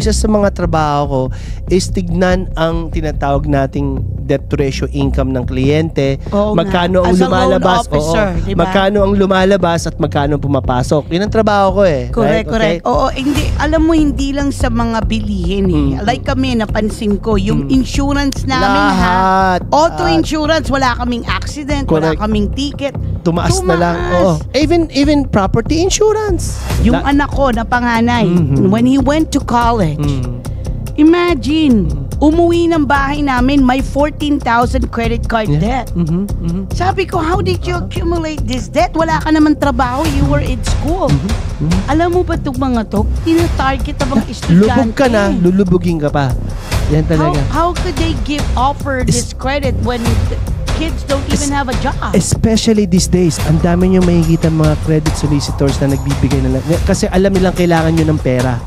isa sa mga trabaho ko is tignan ang tinatawag nating debt to ratio income ng kliyente. Magkano ang lumalabas, magkano ang lumalabas at magkano ang pumapasok. Yun ang trabaho ko eh. Correct, correct. Oo, hindi, alam mo, hindi lang sa mga bilihin eh. Like kami, napansin ko, yung insurance namin auto insurance, wala kaming accident, wala kaming ticket. Tumaas na lang. Even property insurance. Yung anak ko na panganay, when he went to college, imagine, umuwi ng bahay namin, may 14,000 credit card debt. Sabi ko, how did you accumulate this debt? Wala ka naman trabaho, you were in school. Alam mo ba itong mga to? Tina-target na bang estudyante? Lubog ka na, lulubugin ka pa. Yan talaga. How could they offer this credit when kids don't even have a job? Especially these days, ang dami nyo makikita mga credit solicitors na nagbibigay na lang. Kasi alam nilang kailangan nyo ng pera.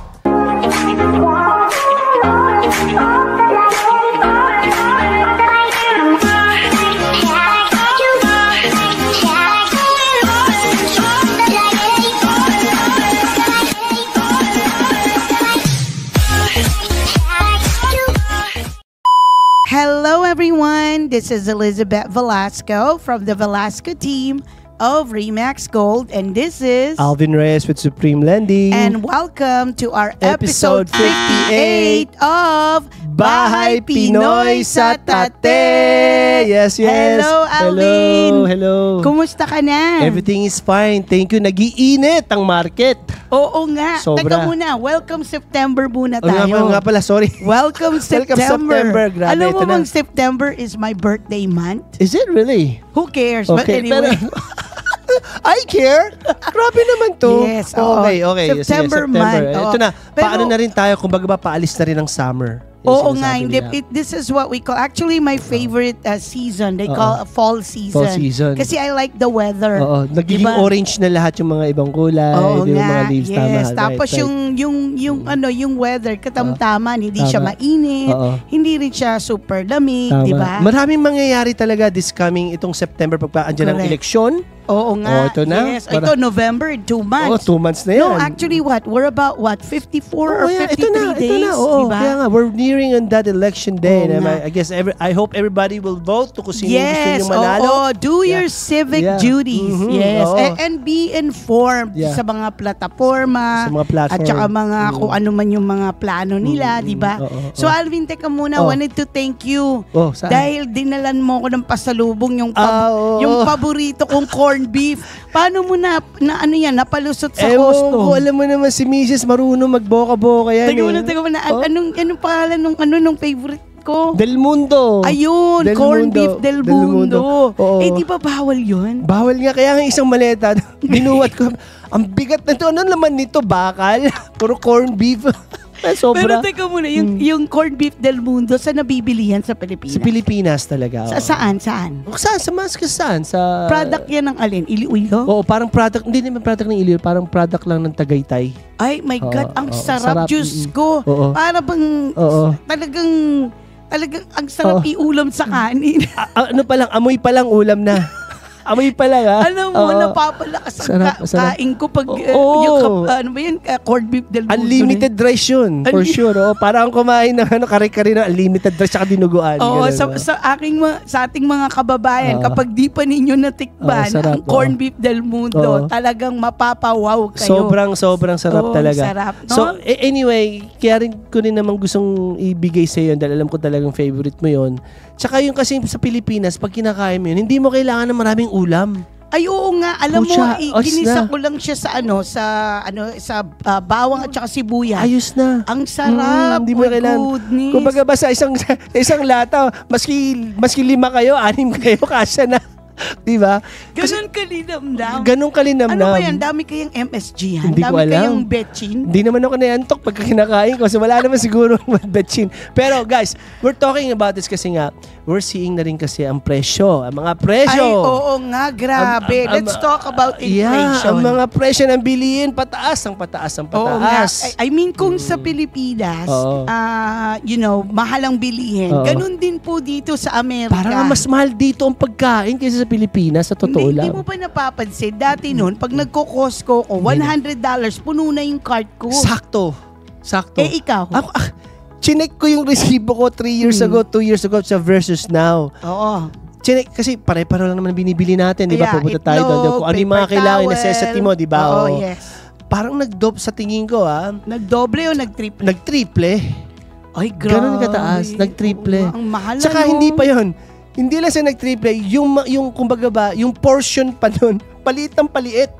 Hello everyone, this is Elizabeth Velasco from the Velasco team of Remax Gold, and this is Alvin Reyes with Supreme Lending. And welcome to our episode 58 of Bahay Pinoy sa Tate. Yes. Hello, Alvin. Hello. Kumusta ka na? Everything is fine. Thank you. Nag-iinit ang market. Oo nga. Sobra. Teka muna, welcome September muna tayo. Nga pala, sorry. Welcome September. Grabe, alam mo bang September is my birthday month? Is it really? Who cares? Okay, But anyway. I care. Grabe naman to. Yes. Okay. September month. Ito na. Paano na rin tayo kung baga paalis na rin ng summer? Oo nga, this is what we call, actually my favorite season, they call fall season. Fall season. Kasi I like the weather. Nagiging orange na lahat yung mga ibang kulay, mga leaves, yes. Tapos yung weather, katamtaman, hindi siya mainit, hindi rin siya super lamig, di ba? Maraming mangyayari talaga this coming itong September pag andyan ang eleksyon. Oo nga. Ito na. Yes. Ito, November, 2 months. 2 months na yan. No, actually we're about 54 or 53 days, diba? Kaya nga, we're nearing on that election day. I guess I hope everybody will vote to kung sino gusto nyo manalo. Do your civic duties. Yes. And be informed sa mga plataforma. At saka mga kung ano man yung mga plano nila, di ba? So Alvin, teka muna, wanted to thank you. Dahil dinalan mo ko ng pasalubong yung paborito kong corn beef. Paano mo napalusot sa Costco? Alam mo naman si Mrs. marunong magboka-boka yan. Teka muna. Anong pangalan nung favorite ko? Del Mundo. Ayun, corn beef Del Mundo. Di ba bawal yun? Bawal nga, kaya nga isang maleta, binuwat ko. Ang bigat na ito. Ano naman nito? Bakal? Puro corn beef. Pero teka muna, yung corned beef Del Mundo, saan nabibili yan sa Pilipinas? Sa Pilipinas talaga. Saan? Saan? Sa product yan ng alin? Iloilo? Oo, parang product, hindi naman product ng Iloilo, parang product lang ng Tagaytay. Ay, my God, ang sarap. Diyos ko. Para bang talagang ang sarap iulam sa kanin. Ano pa lang, amoy pa lang ulam na. Amoy pa lang Alam mo, napapalakas ang kain ko pag yung corned beef Del Mundo. Unlimited rice yun, for sure. Parang kumain ng kare-kare na unlimited rice at dinuguan. Sa ating mga kababayan, kapag di pa ninyo natikban ang corned beef Del Mundo, talagang mapapawaw kayo. Sobrang sarap talaga. Sarap, no? So, anyway, kaya rin ko rin naman gustong ibigay sa iyo dahil alam ko talagang favorite mo yon. Tsaka yung kasi sa Pilipinas, pag kinakain mo yun, hindi mo kailangan ng maraming ulam. Ay, oo nga. Alam mo, ginisa ko lang siya sa bawang at saka sibuyas. Ayos na. Ang sarap. Hindi mo kailangan. Kung baga ba sa isang lata, maski 5 kayo, 6 kayo, kasya na. Diba? Ganun kalinamnam. Ano ba yan? Dami kayang MSG yan? Hindi ko alam. Dami kayang betchin? Hindi naman ako nayantok pagka kinakain ko kasi wala naman siguro betchin. Pero guys, we're talking about this kasi nga, we're seeing na rin kasi ang presyo. Ang mga presyo. Ay, oo nga. Grabe. Let's talk about inflation. Ang mga presyo ng bilihin, pataas. Oo nga. I mean, kung sa Pilipinas, mahal ang bilihin. Ganun din po dito sa Amerika. Parang mas mahal dito ang pagkain kaysa sa Pilipinas, sa totoo lang. Hindi mo ba napapansin? Dati noon, pag nagko-Costco ko, $100, puno na yung cart ko. Sakto. Sakto. Ikaw? Ako, chinek ko yung resibo ko 3 years ago, 2 years ago sa versus now. Oo. Chinek, kasi pare-paro lang naman binibili natin, di ba? Pupunta tayo doon. Kung ano yung mga kailangan, necessity mo, di ba? Oo, yes. Parang nag-doble sa tingin ko, Nagdoble o nagtriple? Nagtriple. Ay, grabe. Ganun kataas. Nagtriple. Ang mahal na. Tsaka hindi pa yon. Hindi lang siya nagtriple. Yung kumbaga ba, yung portion pa nun, paliit ng paliit.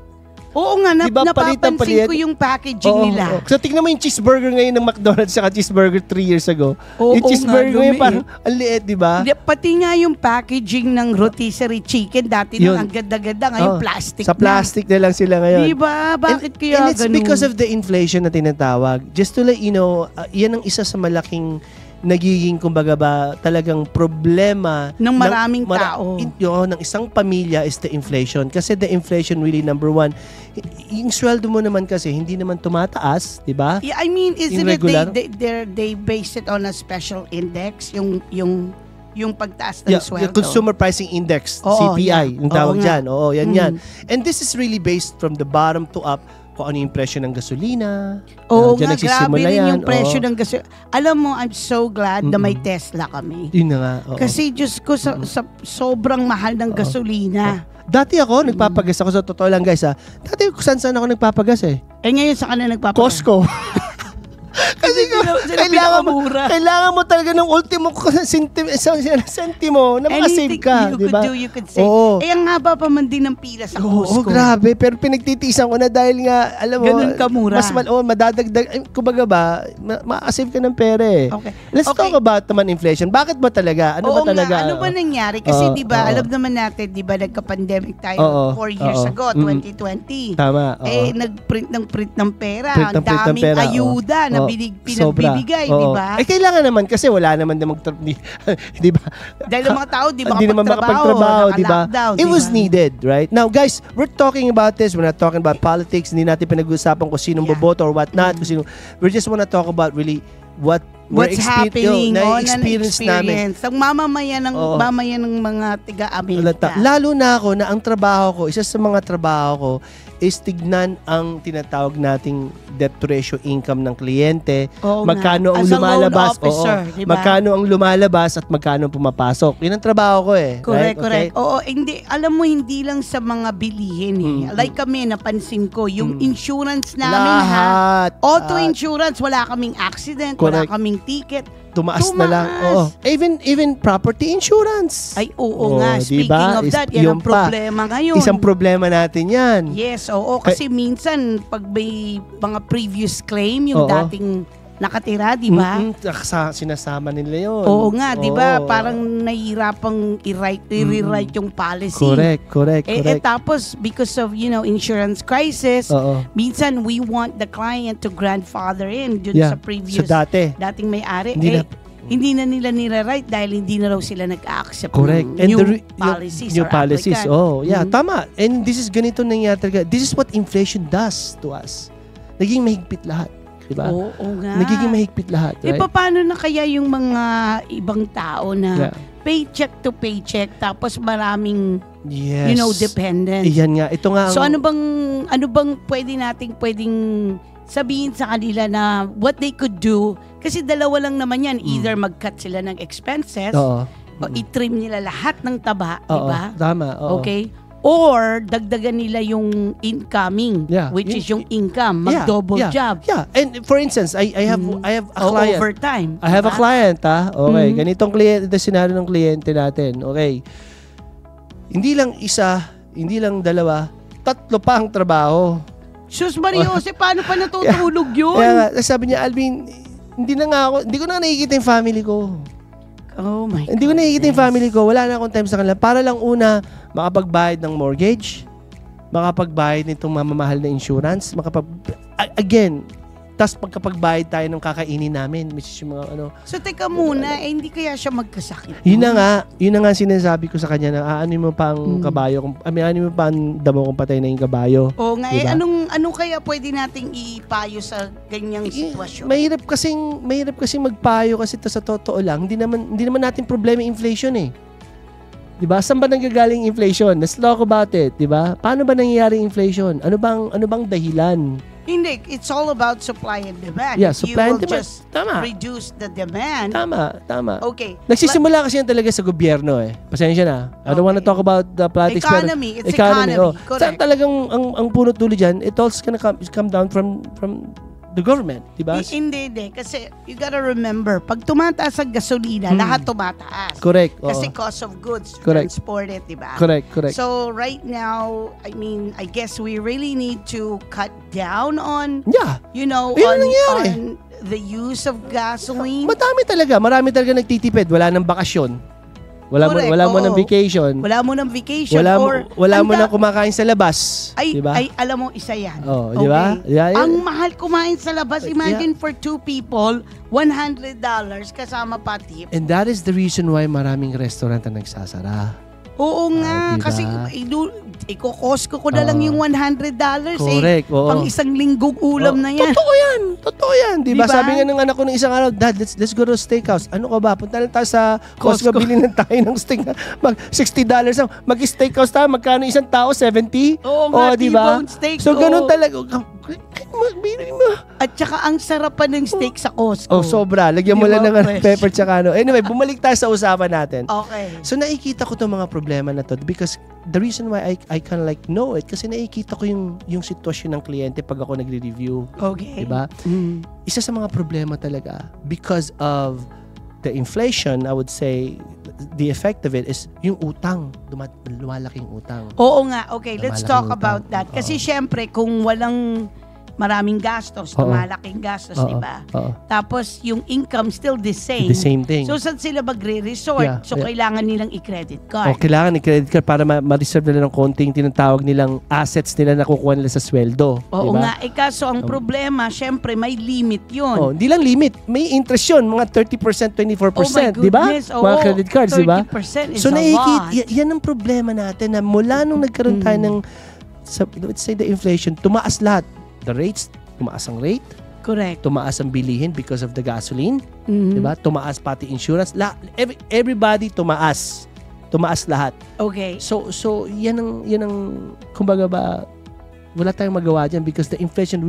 Oo nga, diba, napapansin ko yung packaging nila. So, tignan mo yung cheeseburger ngayon ng McDonald's saka cheeseburger 3 years ago. Yung cheeseburger ngayon parang ang liit, di ba? Pati nga yung packaging ng rotisserie chicken, dati nang ang ganda-ganda, ngayon plastic sa plastic na lang sila ngayon. Di ba? Bakit kaya ganun? And it's because of the inflation na tinatawag. Just to let you know, yan ang isa sa malaking nagiging kumbaga ba talagang problema ng maraming tao. Ng isang pamilya is the inflation. Kasi the inflation really number one. Yung sweldo mo naman kasi hindi naman tumataas, di ba? Yeah, I mean, isn't it they base it on a special index, yung pagtaas ng sweldo. The Consumer Pricing Index, CPI, yung tawag dyan. Oo, yan. And this is really based from the bottom to up, kung ano yung presyo ng gasolina. Oo nga, grabe rin yung presyo ng gasolina. Alam mo, I'm so glad na may Tesla kami. Yun na nga. Kasi Diyos ko, sa sobrang mahal ng gasolina. Dati ako, nagpapagas ako. Sa totoo lang guys dati saan ako nagpapagas ngayon sa kanila nagpapagas? Costco. Kasi kailangan mo talaga ng ultimo sentimo na makasave ka, di ba? You could save. Ang haba pa man din ng pila sa Costco. Grabe. Pero pinagtitiisan ko na dahil nga, alam mo, ganun kamura. Mas madadagdag, kumbaga ba, makasave ka ng pera Okay. Let's talk about naman inflation. Bakit ba talaga? Ano ba talaga? Ano ba nangyari? Kasi di ba, alam naman natin, di ba, nagka-pandemic tayo 4 years ago, 2020. Tama. Nag-print ng pera. Ang daming ayuda na pinagbibigay, di ba? Kailangan naman kasi wala naman di ba? Dahil ang mga tao di makapagtrabaho, di ba? It was diba? needed, right? Now, guys, we're talking about this. We're not talking about politics. Hindi natin pinag-uusapan kung sinong boboto or what not. We just want to talk about really what's happening on an experience. Ang mamamayan ng mga tiga-Amerika. Lalo na ako na ang trabaho ko, isa sa mga trabaho ko is tignan ang tinatawag nating debt to ratio income ng kliyente. Magkano ang lumalabas, magkano ang lumalabas at magkano ang pumapasok. Yun ang trabaho ko Correct. Oo, alam mo, hindi lang sa mga bilihin Like kami, napansin ko, yung insurance namin auto insurance, wala kaming accident, wala kaming ticket. Tumaas na lang. Even property insurance. Ay, nga. Speaking of that, yan ang problema ngayon. Isang problema natin yan. Yes, kasi minsan, pag may mga previous claim, yung dating nakatira, di ba? Sinasama nila yun. Oo nga, di ba? Parang nahihirapang i-rewrite yung policy. Correct. Tapos, because of, insurance crisis, minsan we want the client to grandfather in dun sa previous, dating may-ari. Hindi na nila nire-write dahil hindi na raw sila nag-accept ng new policies. New policies. Tama. And this is ganito nangyayari. This is what inflation does to us. Naging mahigpit lahat. Diba? Oo nga. Nagiging mahigpit lahat, right? Paano na kaya yung mga ibang tao na paycheck to paycheck tapos maraming dependent. Iyan nga. Ito nga. So ano bang pwedeng sabihin sa kanila na what they could do, kasi dalawa lang naman yan, either mag-cut sila ng expenses o i-trim nila lahat ng taba, di ba? Tama. Okay? Or dagdagan nila yung incoming, which is yung income, mag-double job. And for instance, I have a client. Overtime. I have a client, Okay, ganitong kliyente, scenario ng kliyente natin. Okay. Hindi lang isa, hindi lang dalawa, 3 pa ang trabaho. Sus Mariose, paano pa natutulog yun? Kaya sabi niya, Alvin, hindi ko na nakikita yung family ko. Oh my God. Hindi ko nakikita yung family ko. Wala na akong time sa kanila. Para lang makapagbayad ng mortgage, makapagbayad nitong mamamahal na insurance, again, tas pagkapagbayad tayo ng kakainin namin, which is yung mga So teka muna, hindi kaya siya magkasakit? Yun na nga sinasabi ko sa kanya na ano mo pa ang kabayo, ano mo pa ang damo kung patay na yung kabayo. Oo nga, diba? Anong kaya pwede nating ipayo sa ganyang sitwasyon? Mahirap kasing magpayo kasi sa totoo lang, hindi naman natin problema inflation Diba? Saan ba nanggagaling inflation? Let's talk about it, diba? Paano ba nangyayari inflation? Ano bang dahilan? Hindi, it's all about supply and demand. Yeah, supply and demand. Just reduce the demand. Tama. Okay. Nagsisimula kasi yan talaga sa gobyerno eh. Pasensya na. I don't want to talk about the politics. Economy. It's economy. Correct. Talagang ang punot dulo dyan, it also gonna come down from the government, diba? Hindi. Kasi you gotta remember, pag tumataas ang gasolina, lahat tumataas. Correct. Kasi cost of goods, transport it, diba? Correct. So right now, I mean, I guess we really need to cut down on, on the use of gasoline. Marami talaga nagtitipid. Wala nang bakasyon. Wala mo ng vacation. Wala mo ng vacation. Wala mo nang kumakain sa labas. Diba? Ay, alam mo, isa yan. Diba? Yeah. Ang mahal kumain sa labas. Imagine for 2 people, $100 kasama pa tip. And that is the reason why maraming restaurant ang nagsasara. Oo nga. Diba? Kasi iko-Costco ko na lang yung $100. Correct. Pang isang linggong ulam na yan. Totoo yan. Diba? Sabi nga ng anak ko ng isang araw, Dad, let's go to steakhouse. Ano ka ba? Punta lang tayo sa Costco. Bilhin tayo ng steak. $60 lang. Mag-steakhouse tayo. Magkano isang tao? 70? Oo nga, diba? T-bone steak. So, ganun talaga. Bilhin mo. At saka ang sarap pa ng steak sa Costco. Sobra. Lagyan mo lang ng pepper tsaka ano. Anyway, bumalik tayo sa usapan natin. Okay. So, nakikita ko itong mga problema na to because the reason why I kind of like know it kasi nakikita ko yung sitwasyon ng kliyente pag ako nagre-review. Okay. Diba? Isa sa mga problema talaga because of the inflation, I would say, the effect of it is yung utang. Lumalaking utang. Oo nga. Okay, let's talk about that. Kasi syempre, kung walang maraming gastos, malaking gastos, diba? Tapos, yung income still the same. The same thing. So, saan sila magre-resort? Kailangan nilang i-credit card. Kailangan i-credit card para ma-reserve nila ng konting tinatawag nilang assets nila na kukuha nila sa sweldo. Oo nga. Kaso, ang problema, syempre, may limit yun. Hindi lang limit. May interest yun. Mga 30%, 24%. Diba? Mga credit cards, diba? 30% is so, a lot. Yan ang problema natin na mula nung nagkaroon tayo ng, let's say, the inflation, tumaas lahat. The rates, tumaas ang rate. Correct. Tumaas ang bilihin because of the gasoline. Diba? Tumaas pati insurance. Everybody tumaas. Tumaas lahat. Okay. So yan ang kumbaga ba, wala tayong magawa dyan because the inflation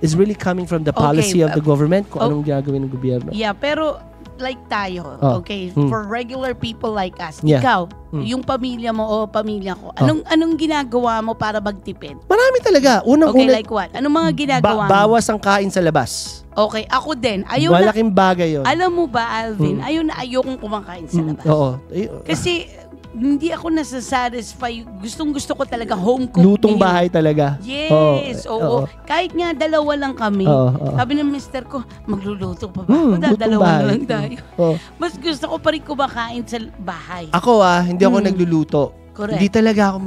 is really coming from the policy of the government kung anong gagawin ng gobyerno. Yeah, pero like tayo, for regular people like us, ikaw, yung pamilya mo o pamilya ko, anong ginagawa mo para magtipid? Marami talaga. Like what? Anong mga ginagawa mo? Bawas ang kain sa labas. Okay, ako din. Malaking bagay yun. Alam mo ba, Alvin, ayokong kumakain sa labas. Oo. Kasi hindi ako nasa-satisfy. Gustong-gusto ko talaga home cooked lutong bahay talaga. Yes. Oo. Kahit nga dalawa lang kami. Sabi ng mister ko, magluluto pa ba? Dalawa na lang tayo. Mas gusto ko pa rin kumakain sa bahay. Ako hindi ako nagluluto. Correct. Hindi talaga ako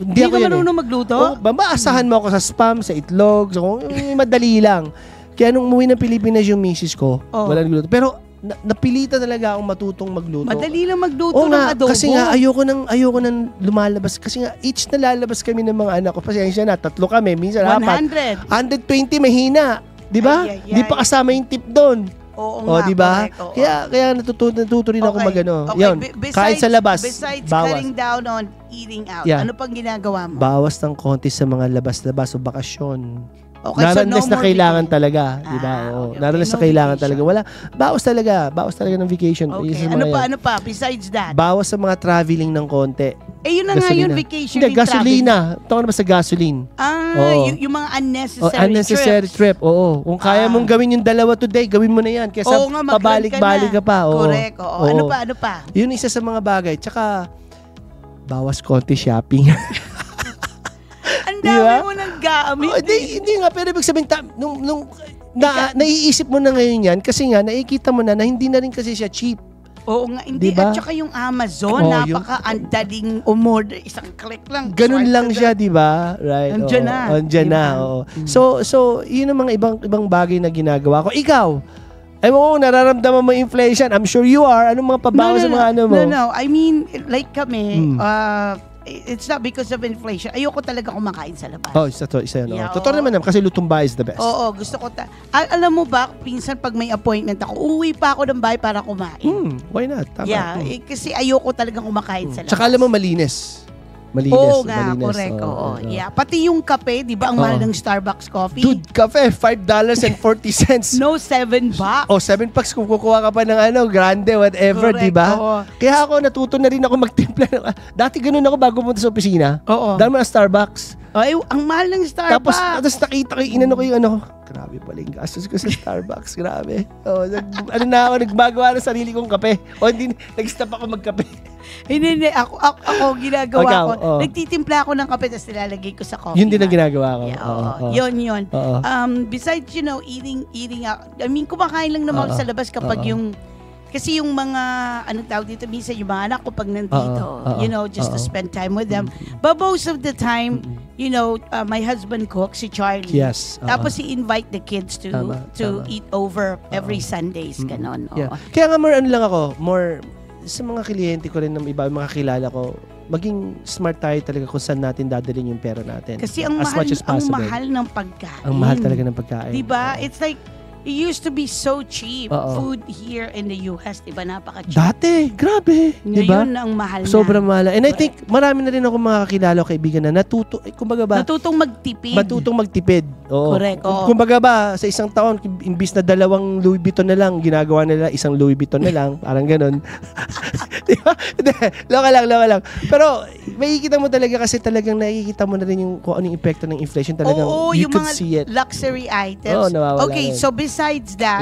hindi ako marunong magluto? Maasahan mo ako sa spam, sa itlog, madali lang. Kaya nung umuwi ng Pilipinas yung misis ko, wala nagluto. Pero napilitan talaga akong matutong magluto. Madali lang magluto ng adobo. Kasi nga ayoko nang lumalabas. Kasi nga each na lalabas kami ng mga anak ko. Pasensya na, 3 kami. Minsan 100. 120 mahina. Di ba? Di pa kasama yung tip doon. Oo nga. Di ba? Kaya natuto rin ako magano. Yun, kain sa labas. Besides bawas. Cutting down on eating out, ano pang ginagawa mo? Bawas ng konti sa mga labas-labas o bakasyon. Okay, naranas na kailangan talaga, di ba? Naranas na kailangan talaga. Bawas talaga ng vacation. Okay. Ano pa besides that? Bawas sa mga traveling ng konti. Yun na nga yun, vacation. Hindi, gasolina. Ito na ba sa gasoline? Yung mga unnecessary trip. Oo. Kung kaya mong gawin yung 2 today, gawin mo na yan. Kesa pabalik-balik ka pa. Correct. Ano pa? Yun isa sa mga bagay. Tsaka, bawas konti shopping. Ang dami mo nang gamit. Hindi nga, pero ibig sabihin, naiisip mo na ngayon yan kasi nga, nakikita mo na hindi na rin kasi siya cheap. Oo nga, hindi. Diba? At saka yung Amazon, napaka-andaling umorder. Isang click lang. Ganun lang siya, di ba? Right. Andiyan na. So, yun ang mga ibang bagay na ginagawa ko. Ikaw, nararamdaman mo inflation. I'm sure you are. Anong mga pabawas sa mga ano mo? No. I mean, like kami, it's not because of inflation. Ayoko talaga kumakain sa labas. Isa yun. Yeah, totoo naman kasi lutong bahay is the best. Oo, gusto ko. Alam mo ba, pinsan pag may appointment ako, uuwi pa ako ng bahay para kumain. Why not? Tama. Yeah, kasi ayoko talaga kumakain sa labas. Tsaka alam mo, malinis. Malinis. Oo nga, correct. Yeah. Pati yung kape, di ba, ang mahal ng Starbucks coffee? Dude, kape, $5.40. No, $7. $7 kung kukuha ka pa ng grande, whatever, di ba? Kaya ako, natuto na rin ako magtimpla. Dati ganun ako bago pumunta sa opisina. Dahil mo na Starbucks. Ay, ang mahal ng Starbucks. Tapos nakita ko, inano ko yung grabe pala yung gastos ko sa Starbucks. Grabe. Nagbagawa ng sarili kong kape. Hindi, nag-stop ako magkape. Hindi. Ako ginagawa ko. Nagtitimpla ako ng kape tapos nilalagay ko sa coffee. Yun din ang ginagawa ko. Yun. Besides, eating I mean, kumakain lang naman sa labas kapag kasi yung mga, tawag dito, minsan yung mga anak ko pag nandito, just to spend time with them. But most of the time, my husband cooks, si Charlie. Yes. Tapos he invite the kids to eat over every Sundays, ganon. Yeah. Kaya nga more sa mga kliyente ko rin ng iba, mga kilala ko, maging smart tayo talaga kung saan natin dadalhin yung pera natin. Kasi ang mahal ng pagkain. Ang mahal talaga ng pagkain. Diba? It's like, it used to be so cheap. Food here in the US, diba, napaka-cheap. Dati, grabe. Ngayon ang mahal na. Sobrang mahal. And I think, marami na rin ako mga kakilala o kaibigan na natutong magtipid. Oo. Correct. Kumbaga ba, sa isang taon, imbis na 2 Louis Vuitton na lang, ginagawa nila 1 Louis Vuitton na lang. Parang ganun. Diba? Loka lang. Pero, makikita mo talaga kasi talagang nakikita mo na rin kung ano yung epekto ng inflation. Talagang you could see it. Luxury items. Okay, so besides that,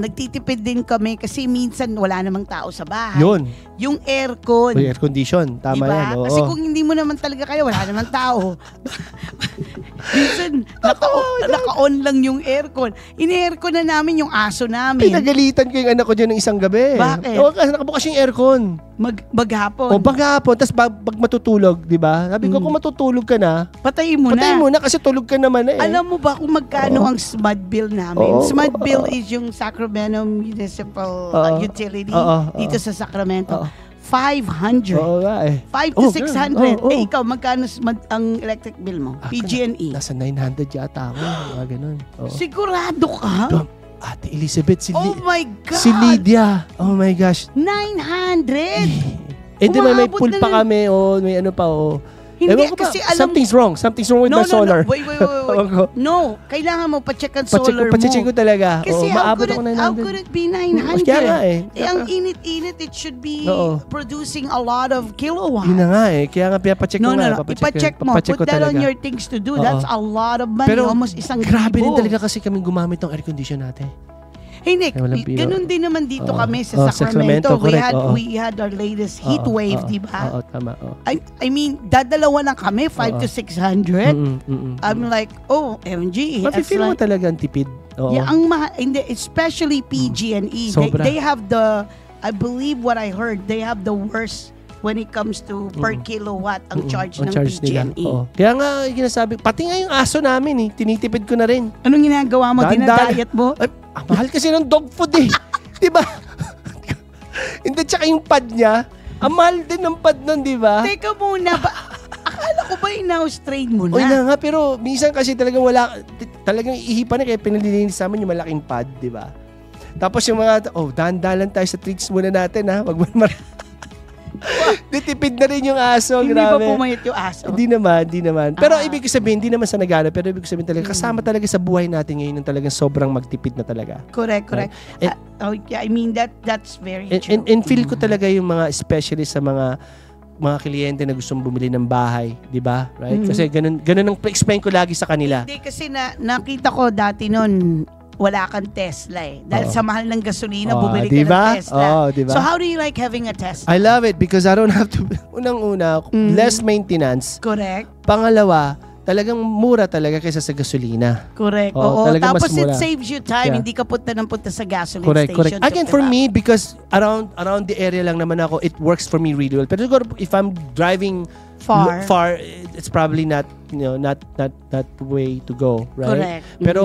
nagtitipid din kami kasi minsan wala namang tao sa bahay. Yun. Yung aircon. Air condition. Tama diba? Yan. Kasi kung hindi mo naman talaga kayo, wala namang tao. Minsan, naka-on lang yung aircon. In-aircon na namin yung aso namin. Pinagalitan ko yung anak ko dyan ng isang gabi. Bakit? Nakabukas yung aircon. Maghapon. Maghapon. Tapos pag matutulog, di ba? Sabi ko, kung matutulog ka na, patayin mo na kasi tulog ka naman eh. Alam mo ba kung magkano ang SMUD bill namin? SMUD bill is yung Sacramento Municipal Utility dito sa Sacramento. 500. Oo nga eh. 5 to 600. Ikaw, magkano ang electric bill mo? PG&E? Nasa 900 yata ako. Ganun. Sigurado ka? Ate Elizabeth, oh my God! Si Lydia. Oh my gosh. 900? Hindi, may pool pa kami. May ano pa. Hindi, kasi alam... Something's wrong with my solar. No, wait. No, kailangan mo pa-check ang solar mo. Pa-check ko talaga. Kasi how could it be 900? Kaya nga eh. Ang init-init, it should be producing a lot of kilowatts. Yun na nga eh. Kaya nga papacheck ko nga. Ipacheck mo. Put that on your things to do. That's a lot of money. Pero, almost 1,000. Grabe din talaga kasi kami gumamit ng air condition natin. Hindi, ganun din naman dito kami sa Sacramento. We had our latest heat wave, di ba? Tama. I mean, dadalawa lang kami, 5 to 600. I'm like, MG. Mafe-feel mo talaga ang tipid. Yeah, ang especially PG&E. They have I believe what I heard, they have the worst when it comes to per kilowatt ang charge ng PG&E. Kaya nga, ginasabi, pati nga yung aso namin tinitipid ko na rin. Anong ginagawa mo? Dinadayet mo? Mahal kasi ng dog food diba? Hindi, tsaka yung pad niya, ang mahal din ng pad nun, diba? Teka muna, akala ko ba in-house-train mo na? Na nga, pero minsan kasi talagang ihipan na kaya pinalilinis namin yung malaking pad, diba? Tapos yung mga, dahan-dahan tayo sa treats muna natin, ha? Wag mo Ditipid na rin yung aso. Hindi grabe. ba pumayat yung aso? Hindi naman. Pero ibig sabihin, hindi naman sa nagana, pero ibig sabihin talaga, kasama talaga sa buhay natin ngayon ng talagang sobrang magtipid na talaga. Correct. Right? I mean, that's very true. And feel ko talaga yung mga specialist sa mga kliyente na gustong bumili ng bahay, di ba? Right? Kasi ganun ang explain ko lagi sa kanila. Hindi, kasi nakita ko dati noon, wala kang Tesla Dahil sa mahal ng gasolina, bumili ka ng Tesla. Diba? So how do you like having a Tesla? I love it because I don't have to, unang-una, less maintenance. Correct. Pangalawa, talagang mura talaga kaysa sa gasolina. Correct. Tapos it saves you time. Hindi ka punta sa gasoline station. Correct. Again, for me, because around the area lang naman ako, it works for me really well. Pero siguro, if I'm driving far, it's probably not that way to go, right? Correct. Pero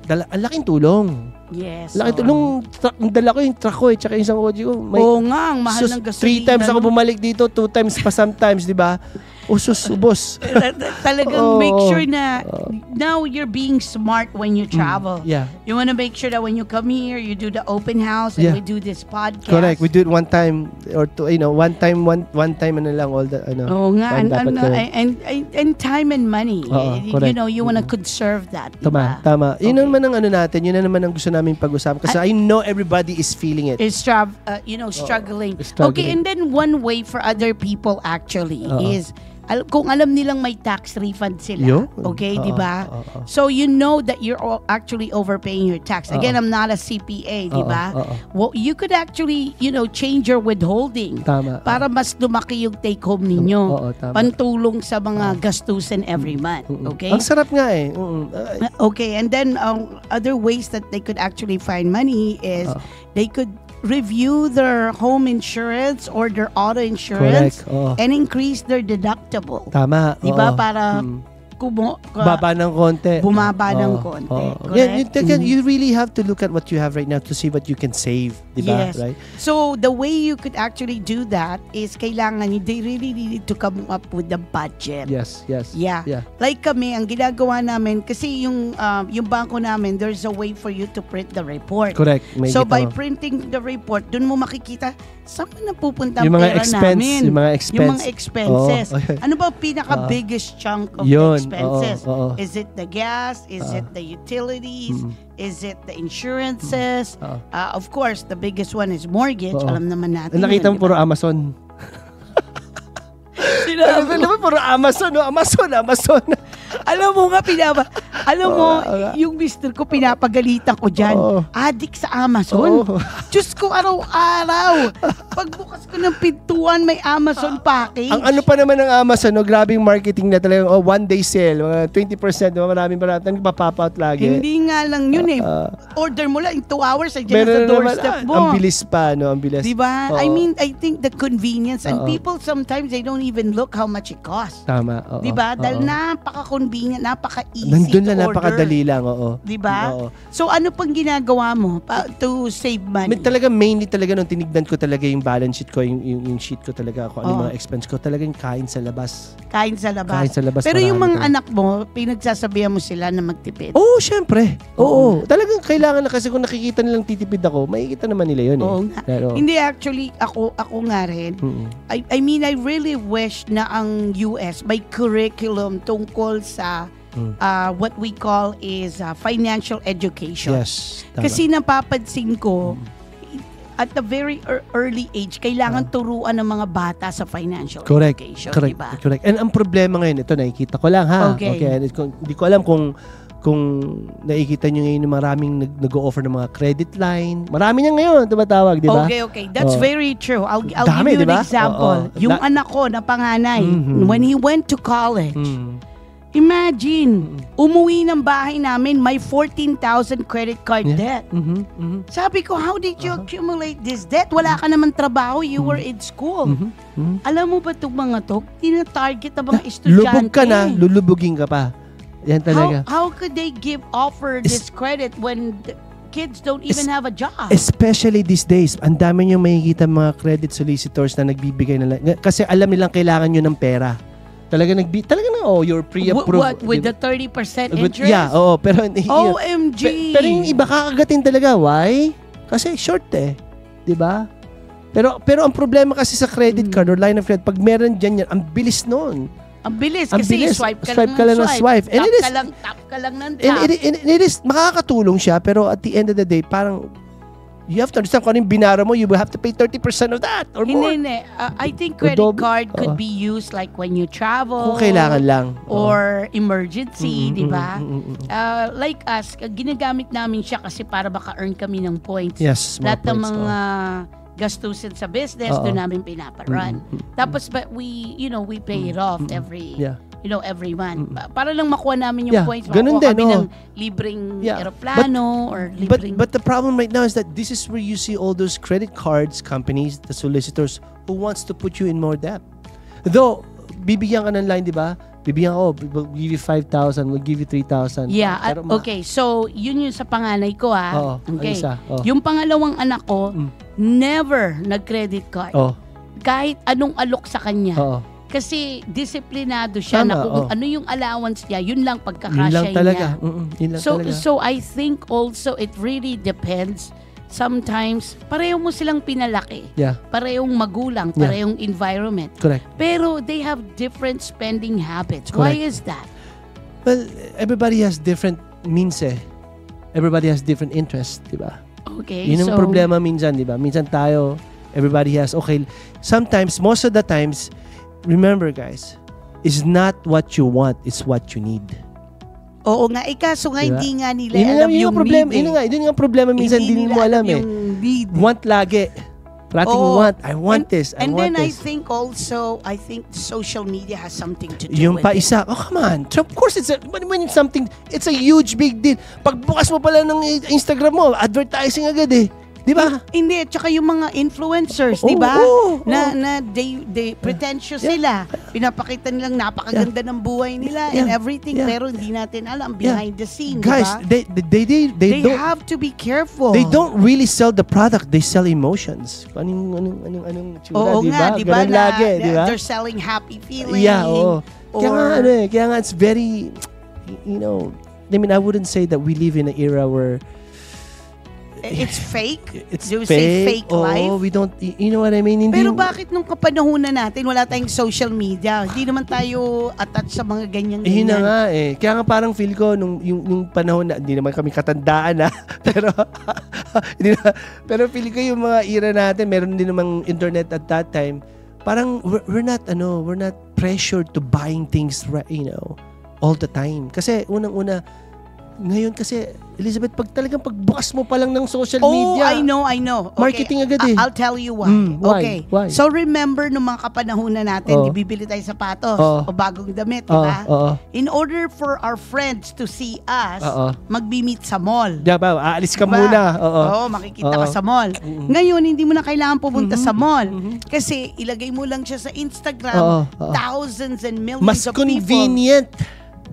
ang laking tulong. Yes. Laking tulong. Ang dala ko yung truck ko tsaka yung isang kotse ko. Oo nga, ang mahal ng gasolina. 3 times ako bumalik dito, 2 times pa sometimes, di ba? usos, ubos. Talagang make sure na now you're being smart when you travel. Yeah. You want to make sure that when you come here, you do the open house and we do this podcast. Correct. We do it one time or two, one time ano lang all the Oo nga, and time and money. You want to conserve that. Tama. Yun naman ang natin, yun na naman ang gusto namin pag-usapan kasi I know everybody is feeling it. Is struggling. Okay, and then one way for other people actually is kung alam nilang may tax refund sila. Okay, di ba? So you know that you're actually overpaying your tax. Again, I'm not a CPA, di ba? Well, you could actually, change your withholding para mas lumaki yung take home ninyo. Pantulong sa mga gastusin every month. Okay? Ang sarap nga eh. Okay, and then other ways that they could actually find money is they could review their home insurance or their auto insurance and increase their deductible. Tama. Diba? Para baba ng konti. Bumaba ng konti. You really have to look at what you have right now to see what you can save. Diba? Yes. Right? So, the way you could actually do that is kailangan, they really need to come up with the budget. Yes. Yeah. Like kami, ang ginagawa namin, kasi yung bangko namin, there's a way for you to print the report. Correct. So, by printing the report, dun mo makikita saan na pupunta ang pera namin. Yung mga expenses. Ano ba pinaka-biggest chunk of the expenses? Is it the gas? Is it the utilities? Is it the insurances? Of course, the biggest one is mortgage. Alam naman natin. Nakita mo puro Amazon. Puro Amazon. Alam mo, yung mister ko pinapagalitan ko dyan. Adik sa Amazon. Diyos ko, araw-araw. Pagbukas ko ng pintuan, may Amazon package. Ang ano pa naman ng Amazon, grabing marketing na talagang, one day sale, 20%, maraming nagpa-pop out lagi. Hindi nga lang yun order mo lang, in 2 hours, ay dyan sa doorstep mo. Ang bilis pa, ang bilis. Diba? I think the convenience, and people sometimes, they don't even look how much it costs. Tama. Diba? Dahil napaka-convenient, napaka-easy nandun lang, to order. Napakadali lang, Diba? So, ano pang ginagawa mo to save money? Mainly talaga nung tinignan ko talaga yung balance sheet ko, yung sheet ko talaga, kung ano mga expense ko, talagang kain sa labas. Kain sa labas. Pero yung mga anak mo, pinagsasabihan mo sila na magtipid? Oo, syempre. Oo. Talagang kailangan na kasi kung nakikita nilang titipid ako, makikita naman nila yun eh. Oo nga. Hindi, actually, ako nga rin. I mean, I really wish na ang US may curriculum tungkol sa what we call is financial education. Yes. Tama. Kasi napapansin ko, at a very early age, kailangan turuan ng mga bata sa financial education. Correct. And ang problema ngayon, ito nakikita ko lang Okay. Hindi ko alam kung nakikita nyo ngayon maraming nag-o-offer ng mga credit line. Marami niya ngayon tumatawag, di ba? Okay. That's very true. I'll give you an example. Yung anak ko na panganay, when he went to college, imagine, umuwi ng bahay namin, may 14,000 credit card debt. Sabi ko, how did you accumulate this debt? Wala ka naman trabaho, you were in school. Alam mo ba itong mga to? Tina-target na mga estudyante. Lubog ka na, lulubugin ka pa. Yan talaga. How could they offer this credit when the kids don't even have a job? Especially these days, ang dami nyo makikita mga credit solicitors na nagbibigay kasi alam nilang kailangan nyo ng pera. Talaga you're pre-approved. What, with the 30% interest? Yeah, pero OMG! Pero yung iba kakagatin talaga. Why? Kasi short di ba? Pero ang problema kasi sa credit card or line of credit, pag meron dyan yan, ang bilis noon. Ang bilis kasi swipe ka lang ng swipe. Tap ka lang ng tap. And it is, makakatulong siya, pero at the end of the day, parang, you have to understand kung ano yung binara mo, you will have to pay 30% of that or more. Hindi. I think credit card could be used like when you travel. Kung kailangan lang. Or emergency, di ba? Like us, ginagamit namin siya kasi para maka-earn kami ng points. Yes, lahat ng mga gastusin sa business, doon namin pinaparun. Tapos, but we pay it off every month. Para lang makuha namin yung points. Ganun din, kami ng libreng aeroplano or libreng... But the problem right now is that this is where you see all those credit cards companies, the solicitors, who wants to put you in more debt. Though, bibigyan ka ng line, di ba? Bibigyan ko, we'll give you 5,000, we'll give you 3,000. Yeah, okay. So, yun sa panganay ko Okay. Yung pangalawang anak ko, never nag-credit card. Kahit anong alok sa kanya. Kasi disiplinado siya na kung ano yung allowance niya, yun lang pagkakasya niya. Yun lang talaga. Yun lang talaga. So I think also it really depends. Sometimes, pareho mo silang pinalaki. Yeah. Parehong magulang, parehong environment. Correct. Pero they have different spending habits. Correct. Why is that? Well, everybody has different means Everybody has different interests, di ba? Okay, yun yung problema minsan, di ba? Minsan tayo, everybody has, sometimes, most of the times, remember guys, it's not what you want, it's what you need. Oo nga, kaso nga diba? Hindi nga nila alam yung problema, need. Yun nga problema minsan, hindi mo alam Want lagi. Prating want. I want this. I want this. And then I think social media has something to do yung with pa isa, come on. So of course, it's a huge big deal. Pagbukas mo pala ng Instagram mo, advertising agad Di ba? Hindi, tsaka yung mga influencers, di ba? Na they pretentious sila. Pinapakita nilang napakaganda ng buhay nila and everything, pero hindi natin alam behind the scene, guys, di ba? they don't have to be careful. They don't really sell the product, they sell emotions. Anong tsura, di ba? Di ba? Lagi, di ba? They're selling happy feeling. Yeah, Kaya nga it's very, I wouldn't say that we live in an era where it's fake? It's Do you say fake life? We don't, you know what I mean? Pero bakit nung kapanahunan natin, wala tayong social media? Hindi naman tayo attached sa mga ganyan-ganyan. Yun na nga Kaya nga parang feel ko, yung panahon na, hindi naman kami katandaan pero feel ko yung mga era natin, meron din namang internet at that time, parang we're not pressured to buying things, all the time. Kasi unang-una, ngayon kasi, Elizabeth, talagang pagbukas mo pa lang ng social media. Oh, I know. Okay. Marketing agad I'll tell you why. Okay. Why? So remember nung mga kapanahunan natin, bibili tayo sapatos o bagong damit, diba? In order for our friends to see us, magbi-meet sa mall. Diba? Aalis ka muna. Makikita ka sa mall. Ngayon, hindi mo na kailangan pumunta sa mall. Kasi ilagay mo lang siya sa Instagram, thousands and millions of people. Mas convenient.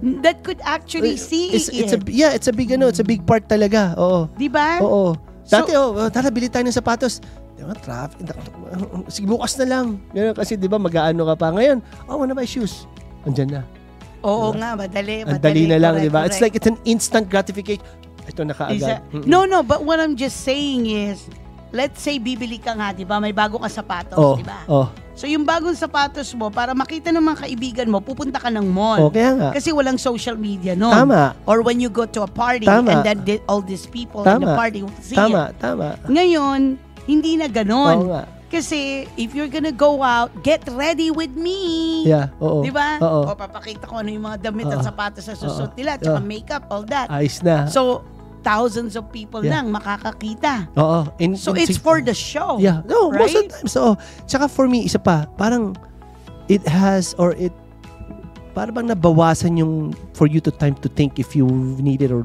That could actually see it's a big part talaga. Di ba? Dati tara bili tayo ng sapatos. Traffic. Sige, bukas na lang. Kasi di ba mag-aano ka pa ngayon. Wanna buy shoes. Andiyan na. Nga, madali. Madali na lang, di ba? It's like it's an instant gratification. Ito na kaagad. No, but what I'm just saying is, let's say bibili ka nga, di ba? May bago ka sapatos, di ba? So yung bagong sapatos mo, para makita ng mga kaibigan mo, pupunta ka ng mall. Kaya nga. Kasi walang social media noon. Tama. Or when you go to a party and then all these people in the party will see it. Tama. Ngayon, hindi na ganon. Nga. Kasi if you're gonna go out, get ready with me. Yeah, Di ba? O papakita ko ano yung mga damit at sapatos sa susuot nila, tsaka makeup, all that. Ayos na. So, thousands of people nang makakakita. So it's for the show. Yeah. No, right? most of the time. So, tsaka for me, isa pa, parang parang bang nabawasan yung for you to time to think if you need it or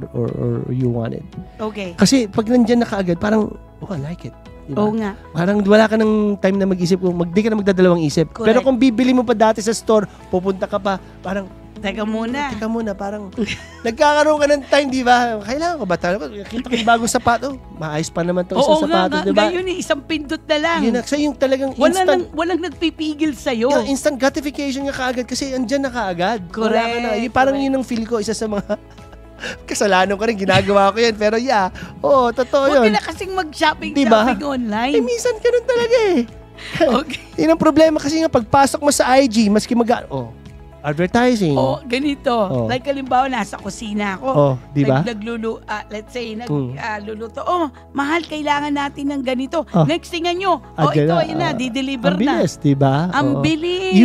you want it. Okay. Kasi pag nandiyan na kaagad, parang, I like it. Diba? Nga. Parang wala ka ng time na mag-isip, di ka na magdadalawang isip. Correct. Pero kung bibili mo pa dati sa store, pupunta ka pa, parang, Teka muna, parang nagkakaroon ka ng time, di ba? Kailangan ko ba talaga? Kita ko yung bagong sapato. Maayos pa naman itong isang sapato, di ba? Ngayon isang pindot na lang. So yung talagang instant. Walang nagpipigil sa'yo. Yung instant gratification nga kaagad kasi andyan na kaagad. Correct. Parang yun ang feel ko, isa sa mga kasalanan ko rin, ginagawa ko yan. Pero totoo yun. Huwag ka na kasing mag-shopping online. Minsan ganun talaga Okay. Yun ang problema kasi nga pagpasok mo sa IG, maski advertising. Ganito. Like halimbawa, nasa kusina ako. Di ba? Let's say, nagluluto. Mahal, kailangan natin ng ganito. Next thing nyo, ito, yun na, di-deliver na. Ang bilis, di ba? Ang bilis.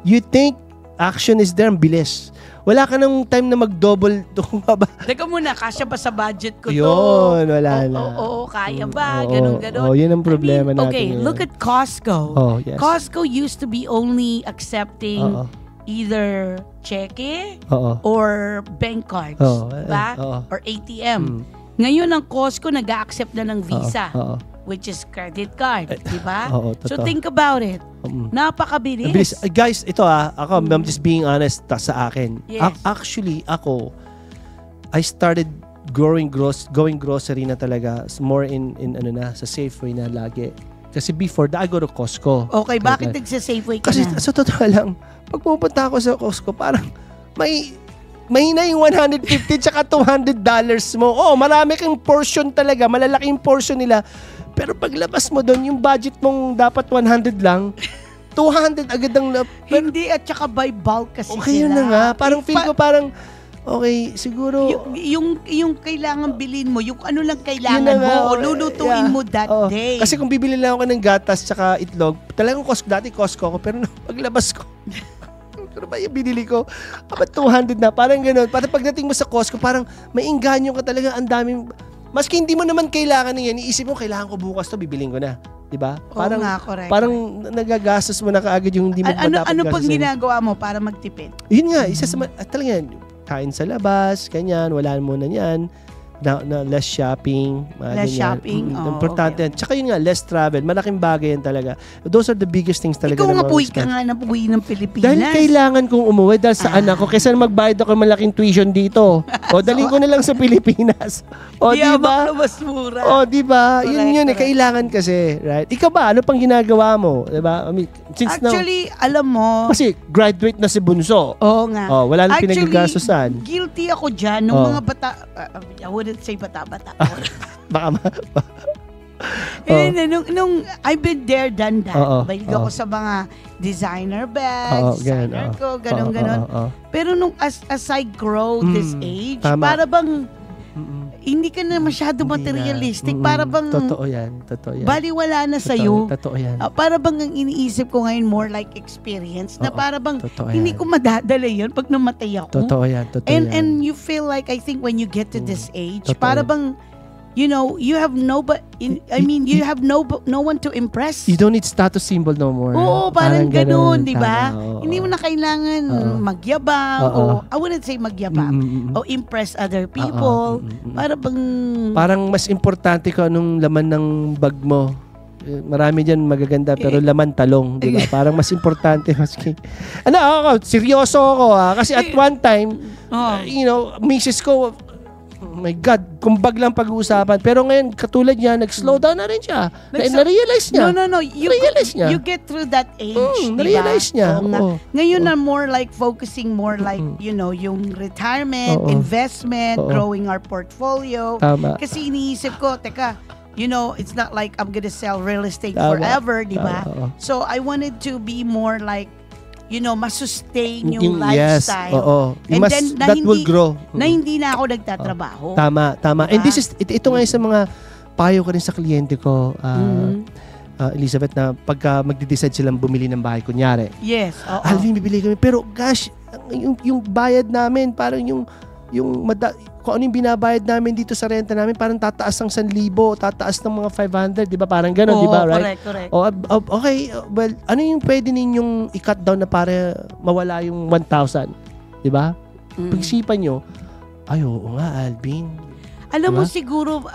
You think action is there, ang bilis. Wala ka nang time na mag-double. Teka muna, kasya ba sa budget ko to? Yun, wala na. Kaya ba? Ganon. Yun ang problema natin. Okay, look at Costco. Yes. Costco used to be only accepting either cheque or bank cards, diba? Or ATM. Ngayon ang Costco nag-a-accept na ng Visa, which is credit card, diba? So think about it. Napakabilis. Guys, ito I'm just being honest sa akin. Yes. Actually, I started going grocery na talaga, more in sa Safeway na lagi. Kasi before, I go to Costco. Okay, bakit nagsa-Safeway ka kasi, na? Kasi sa totoo lang, pag pupunta ako sa Costco, parang mahina yung $150 tsaka $200 mo. Marami kang portion talaga. Malalaking portion nila. Pero paglabas mo doon, yung budget mong dapat 100 lang, 200 agad ang... Hindi, at saka by bulk kasi okay, sila. Okay na nga. Parang feel ko parang, okay, siguro... Yung kailangan bilhin mo, yung ano lang kailangan mo, lulutuin mo that day. Kasi kung bibili lang ako ng gatas tsaka itlog, talagang dati Costco ko, pero paglabas ko, ano ba yung binili ko? About 200 na, parang gano'n. Parang pagdating mo sa Costco, parang may inganyo ka talaga, ang daming... Maski hindi mo naman kailangan niyan, iisip mo, kailangan ko bukas to, bibiling ko na. Diba? Parang, parang nagagastos mo na kaagad yung hindi mo dapat ano pang ginagawa mo para magtipid? Yun nga, isa sa talaga yan, kain sa labas, ganyan, wala mo na yan. Na less shopping. Less shopping? Importante yan. Tsaka yun nga, less travel. Malaking bagay yan talaga. Those are the biggest things talaga. Ikaw nga puwi ka nga na puwi ng Pilipinas. Dahil kailangan kong umuwi dahil sa anak ko. Kaysa magbayad ako malaking tuition dito. Dalhin ko na lang sa Pilipinas. Diba? Mas mura. Diba? Yun eh. Kailangan kasi. Right? Ikaw ba? Ano pang ginagawa mo? Diba? I mean, actually, alam mo. Kasi graduate na si Bunso. Oo nga. Wala nang pinagagastusan. Guilty ako dyan. Nung mga bata, I wouldn't say bata-bata. Baka nung I've been there, done that. Balik ako sa mga designer bags, designer ko, ganon. Pero nung as I grow this age, para bang hindi ka na masyado materialistic. Para bang totoo yan. Baliwala na sa'yo. Totoo yan. Para bang ang iniisip ko ngayon more like experience na para bang hindi ko madadala yun pag namatay ako. Totoo yan. And you feel like, I think when you get to this age, para bang you have no one to impress. You don't need status symbol no more. Oo, parang ganun, di ba? Hindi mo na kailangan magyabang o I wouldn't say magyabang o impress other people. Parang mas importante ko anong laman ng bag mo. Marami dyan magaganda pero laman talong, di ba? Parang mas importante maski. Seryoso ako kasi at one time, misis ko, oh my God, kumbag lang pag-uusapan. Pero ngayon, katulad niya, nag-slow down na rin siya. Na-realize niya. No. You get through that age, diba? Na-realize niya. Ngayon na more like focusing more like, yung retirement, investment, growing our portfolio. Tama. Kasi iniisip ko, teka, it's not like I'm gonna sell real estate forever, diba? So I wanted to be more like, masustain yung lifestyle. And then, that will grow. Na hindi na ako nagtatrabaho. Tama. Diba? And this is, ito nga sa mga payo ko rin sa kliyente ko, Elizabeth, na pagka magde-decide silang bumili ng bahay, kunyari. Yes. Alvin, bibili kami. Pero gosh, yung bayad namin, parang kung ano yung binabayad namin dito sa renta namin, parang tataas ng 1,000, tataas ng mga 500, di ba? Parang gano'n, di ba? Right? Correct. Okay, well, ano yung pwede ninyong i-cut down na para mawala yung 1,000? Di ba? Pagsipan nyo, oo nga, Alvin. Alam mo siguro,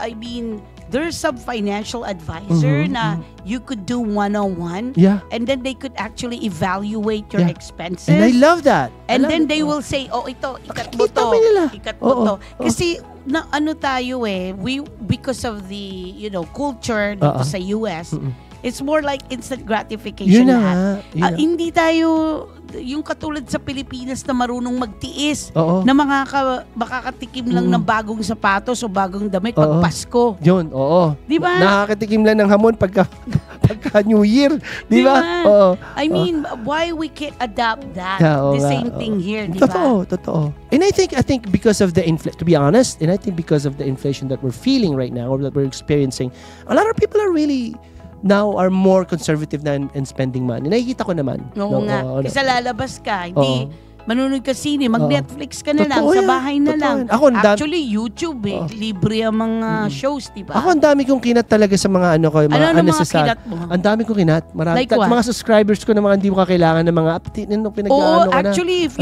there's some financial advisor na you could do one-on-one. Yeah. And then they could actually evaluate your expenses. And I love that. And then they will say, ito, ikat mo to. Kasi, tayo because of the, culture dito sa US, it's more like instant gratification. Hindi tayo yung katulad sa Pilipinas na marunong magtiis na makakatikim lang ng bagong sapatos o bagong damit pag Pasko. Yun, Di ba? Nakakatikim lang ng hamon pagka New Year. Di ba? Why we can't adapt that? The same thing here, di ba? Totoo. And I think because of the to be honest, and I think because of the inflation that we're feeling right now or that we're experiencing, a lot of people are really now are more conservative na in spending money. Nakikita ko naman. Oo nga. Kasi lalabas ka, hindi manunod ka sine, mag-Netflix ka na lang, sa bahay na lang. Actually, YouTube libre ang mga shows, diba? Ako ang dami kong kinat talaga sa mga mga unnecessary. Ang dami kong kinat. Marami. Like mga subscribers ko na mga hindi ko kakailangan ng mga actually, if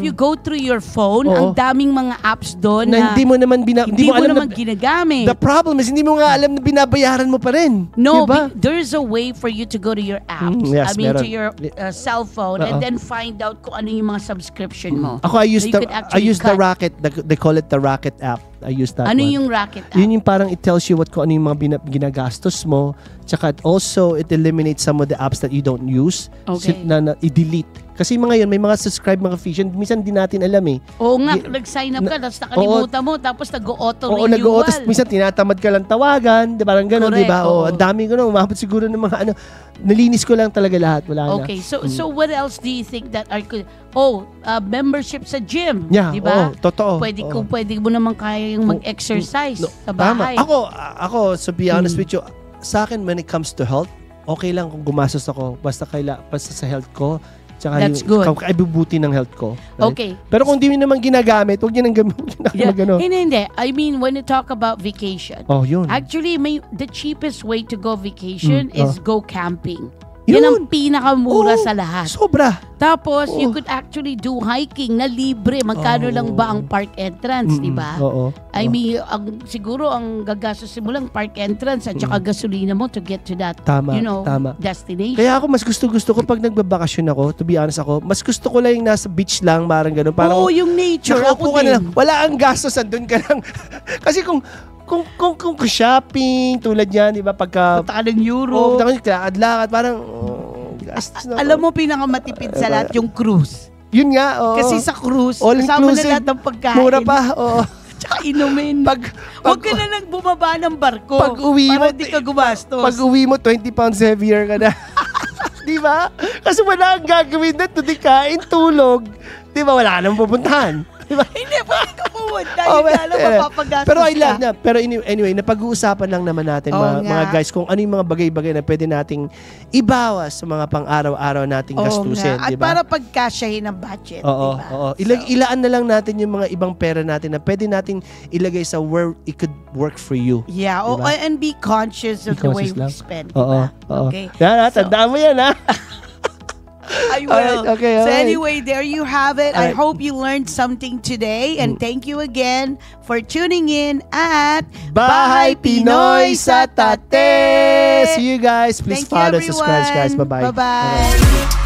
you go through your phone, ang daming mga apps doon na hindi mo naman ginagamit. The problem is, hindi mo nga alam na binabayaran mo pa rin. No, there's a way for you to go to your apps. To your cell phone and then find out kung ano yung mga subscription mo. Ako, I use the Rocket. They call it the Rocket app. I use that Ano one. yung Rocket app? Yun yung parang it tells you kung ano yung mga ginagastos mo. Tsaka also, it eliminates some of the apps that you don't use. Okay. Na i-delete. Kasi mga yun, may mga subscribe, mga fees, minsan di natin alam eh. Oo nga, nag-sign up ka, tapos nakalimutan mo, tapos nag-auto-renewal. Oo, nag-auto, minsan tinatamad ka lang tawagan, parang gano'n, di ba? Oo, ang dami ko umabot siguro ng mga ano, nalinis ko lang talaga lahat, wala na. Okay, so what else do you think that are good? Membership sa gym, yeah, di ba? Totoo. Kung pwede mo naman kaya yung mag-exercise sa bahay. Tama. Ako, so be honest with you, sa akin when it comes to health, okay lang kung gumastos ako, basta sa health ko. Tsaka that's good. Kaibubuti ng health ko. Right? Okay. Pero kung di mo naman ginagamit, huwag nyo nang gano'n. Hindi. I mean, when you talk about vacation, yun. actually, the cheapest way to go vacation is go camping. Yan ang pinakamura sa lahat. Sobra. Tapos, you could actually do hiking na libre. Magkano lang ba ang park entrance, di ba? I mean, siguro ang gagastosin mo lang park entrance at saka gasolina mo to get to that, destination. Kaya ako mas gusto ko pag nagbabakasyon ako, to be honest ako, mas gusto ko lang yung nasa beach lang, parang gano'n. Yung nature. Ako din. Wala ang gastos, andun ka lang. Kasi kung shopping, tulad yan, di ba, pagka... Punta ka ng Europe. Lakad-lakad, parang... gastos na. Alam mo, pinakamatipid sa lahat yung cruise. Yun nga, Kasi sa cruise, kasama na lahat ng pagkain. Mura pa, Tsaka inumin. Huwag ka na lang bumaba ng barko. Pag uwi mo, di ka gumastos. Pag uwi mo, 20 pounds heavier ka na. Di ba? Kasi wala kang gagawin na, tundi kain, tulog. Di ba? Wala nang pupuntahan. Diba? Hindi, pwede ka pumunta. Yun nga lang, mapapagastos pero pero anyway, napag-uusapan lang naman natin mga guys kung ano yung mga bagay-bagay na pwede nating ibawas sa mga pang-araw-araw nating gastusin. At diba? para pagkasyahin ang budget. Oo. Ilaan na lang natin yung mga ibang pera natin na pwede nating ilagay sa where it could work for you. Yeah, diba? And be conscious of the way we spend. Oo. Okay. Yan, tandaan mo yan, ha? I will. Okay. So anyway, there you have it. I hope you learned something today, and thank you again for tuning in at Bahay Pinoy sa Tate. See you guys. Please follow, subscribe, guys. Bye-bye. Bye-bye.